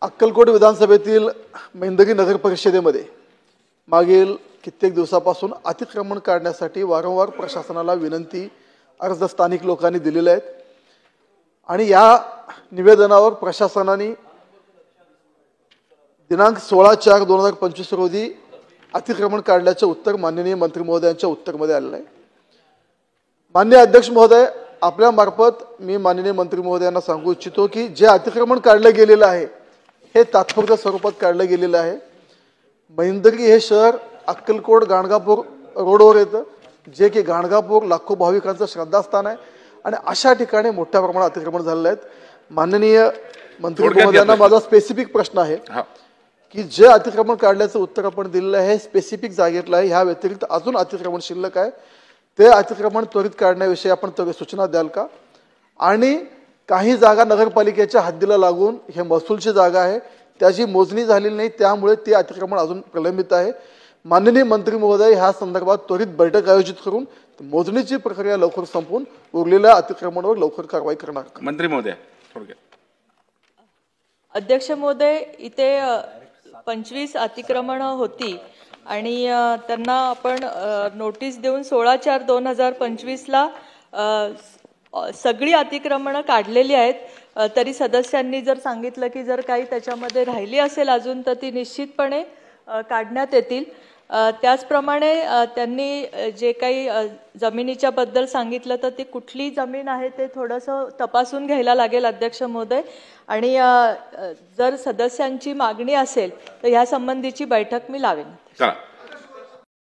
अक्कलकोट विधानसभेतील मेंदगी नगर परिषदेमध्ये मागील कित्येक दिवसापासून अतिक्रमण काढण्यासाठी वारंवार प्रशासनाला विनंती अर्ज स्थानिक लोकांनी दिलेले आहेत आणि या निवेदनावर प्रशासनाने दिनांक 16/4/2025 रोजी अतिक्रमण काढल्याचे उत्तर माननीय मंत्री महोदयांच्या उत्तरमध्ये आलेले आहे। माननीय अध्यक्ष महोदय, आपल्या मार्फत मी माननीय मंत्री महोदयांना सांगू इच्छितो की जे अतिक्रमण काढले गेलेले आहे हे तात्पुरत्या स्वरूपात काढले गेलेले आहे। मेंदगी हे शहर अक्कलकोट गाणगापूर रोडवर येतं, जे की गाणगापूर लाखो भाविकांचं श्रद्धास्थान आहे आणि अशा ठिकाणी मोठ्या प्रमाणात अतिक्रमण झालेले आहेत। माननीय मंत्री महोदयांना माझा स्पेसिफिक प्रश्न आहे की जे अतिक्रमण काढल्याचं उत्तर आपण दिलेलं आहे स्पेसिफिक जागेतलं आहे, ह्या व्यतिरिक्त अजून अतिक्रमण शिल्लक आहे, ते अतिक्रमण त्वरित काढण्याविषयी आपण सूचना द्याल का? आणि काही जागा नगरपालिकेच्या हद्दीला लागून हे महसूलची जागा आहे, त्याची मोजणी झालेली नाही, त्यामुळे ते अतिक्रमण अजून प्रलंबित आहे। माननीय मंत्री महोदय ह्या संदर्भात त्वरित बैठक आयोजित करून मोजणीची प्रक्रिया लवकर संपवून उरलेल्या अतिक्रमणावर लवकर कारवाई करणार। मंत्री महोदय थोडक्यात। अध्यक्ष महोदय, इथे 25 अतिक्रमण होती आणि त्यांना आपण नोटीस देऊन 16/4/2025 सगळी अतिक्रमणं काढलेली आहेत। तरी सदस्यांनी जर सांगितलं की जर काही त्याच्यामध्ये राहिली असेल अजून तर ती निश्चितपणे काढण्यात येतील। त्याचप्रमाणे त्यांनी जे काही जमिनीच्या बद्दल सांगितलं तर ती कुठली जमीन आहे ते थोडंसं तपासून घ्यायला लागेल अध्यक्ष महोदय, आणि जर सदस्यांची मागणी असेल तर ह्या संबंधीची बैठक मी लावेन। चला।